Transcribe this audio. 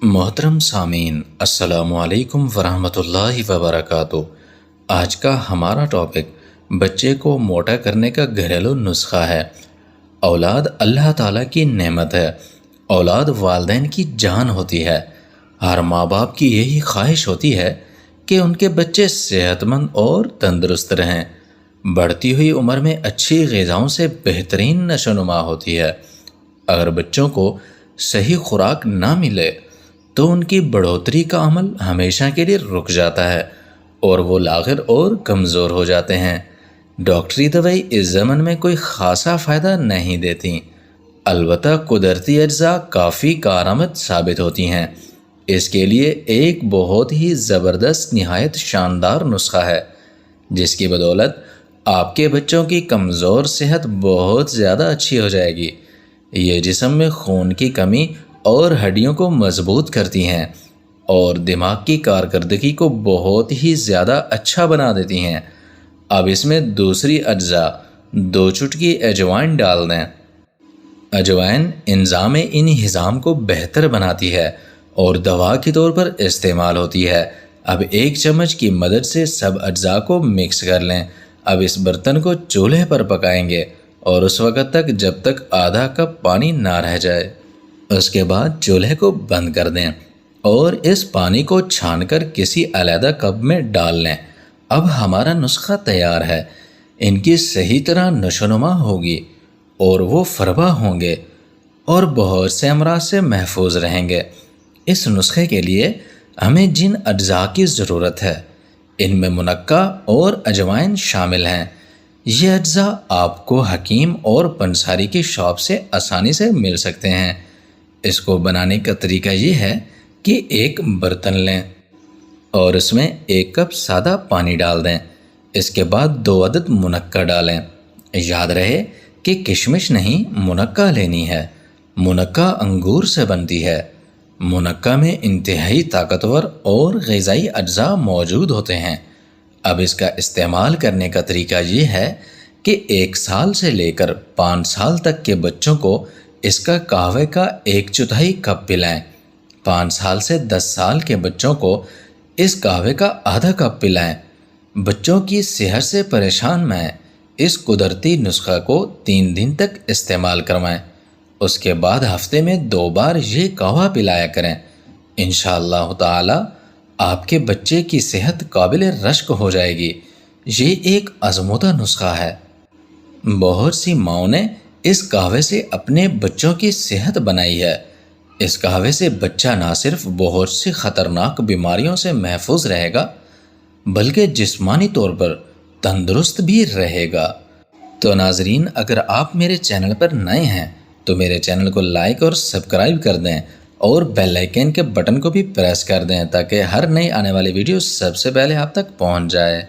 محترم سامعین، السلام علیکم ورحمۃ اللہ وبرکاتہ۔ آج کا ہمارا ٹاپک بچے کو موٹا کرنے کا گھریلو نسخہ ہے۔ اولاد اللہ تعالیٰ کی نعمت ہے۔ اولاد والدین کی جان ہوتی ہے۔ ہر ماں باپ کی یہی خواہش ہوتی ہے کہ ان کے بچے صحت مند اور تندرست رہیں۔ بڑھتی ہوئی عمر میں اچھی غذاؤں سے بہترین نشو و نما ہوتی ہے۔ اگر بچوں کو صحیح خوراک نہ ملے تو ان کی بڑھوتری کا عمل ہمیشہ کے لیے رک جاتا ہے اور وہ لاغر اور کمزور ہو جاتے ہیں۔ ڈاکٹری دوائی اس زمن میں کوئی خاصا فائدہ نہیں دیتی، البتہ قدرتی اجزاء کافی کارآمد ثابت ہوتی ہیں۔ اس کے لیے ایک بہت ہی زبردست نہایت شاندار نسخہ ہے جس کی بدولت آپ کے بچوں کی کمزور صحت بہت زیادہ اچھی ہو جائے گی۔ یہ جسم میں خون کی کمی اور ہڈیوں کو مضبوط کرتی ہیں اور دماغ کی کارکردگی کو بہت ہی زیادہ اچھا بنا دیتی ہیں۔ اب اس میں دوسری اجزاء 2 چٹکی اجوائن ڈال دیں۔ اجوائن انظام انہضام کو بہتر بناتی ہے اور دوا کے طور پر استعمال ہوتی ہے۔ اب 1 چمچ کی مدد سے سب اجزاء کو مکس کر لیں۔ اب اس برتن کو چولہے پر پکائیں گے اور اس وقت تک جب تک آدھا کپ پانی نہ رہ جائے۔ اس کے بعد چولہے کو بند کر دیں اور اس پانی کو چھان کر کسی علیحدہ کپ میں ڈال لیں۔ اب ہمارا نسخہ تیار ہے۔ ان کی صحیح طرح نشو و نما ہوگی اور وہ فربا ہوں گے اور بہت سے امراض سے محفوظ رہیں گے۔ اس نسخے کے لیے ہمیں جن اجزاء کی ضرورت ہے ان میں منقع اور اجوائن شامل ہیں۔ یہ اجزاء آپ کو حکیم اور پنساری کی شاپ سے آسانی سے مل سکتے ہیں۔ اس کو بنانے کا طریقہ یہ ہے کہ ایک برتن لیں اور اس میں 1 کپ سادہ پانی ڈال دیں۔ اس کے بعد 2 عدد منقع ڈالیں۔ یاد رہے کہ کشمش نہیں، منقع لینی ہے۔ منقع انگور سے بنتی ہے۔ منقع میں انتہائی طاقتور اور غذائی اجزاء موجود ہوتے ہیں۔ اب اس کا استعمال کرنے کا طریقہ یہ ہے کہ 1 سال سے لے کر 5 سال تک کے بچوں کو اس کا قہوے کا 1/4 کپ پلائیں۔ 5 سال سے 10 سال کے بچوں کو اس قہوے کا آدھا کپ پلائیں۔ بچوں کی صحت سے پریشان مائیں اس قدرتی نسخہ کو 3 دن تک استعمال کروائیں۔ اس کے بعد ہفتے میں 2 بار یہ قہوہ پلایا کریں۔ انشاءاللہ تعالی آپ کے بچے کی صحت قابل رشک ہو جائے گی۔ یہ ایک آزمودہ نسخہ ہے۔ بہت سی ماؤں نے اس قہوے سے اپنے بچوں کی صحت بنائی ہے۔ اس قہوے سے بچہ نہ صرف بہت سی خطرناک بیماریوں سے محفوظ رہے گا بلکہ جسمانی طور پر تندرست بھی رہے گا۔ تو ناظرین، اگر آپ میرے چینل پر نئے ہیں تو میرے چینل کو لائک اور سبسکرائب کر دیں اور بیل آئیکن کے بٹن کو بھی پریس کر دیں تاکہ ہر نئی آنے والی ویڈیو سب سے پہلے آپ تک پہنچ جائے۔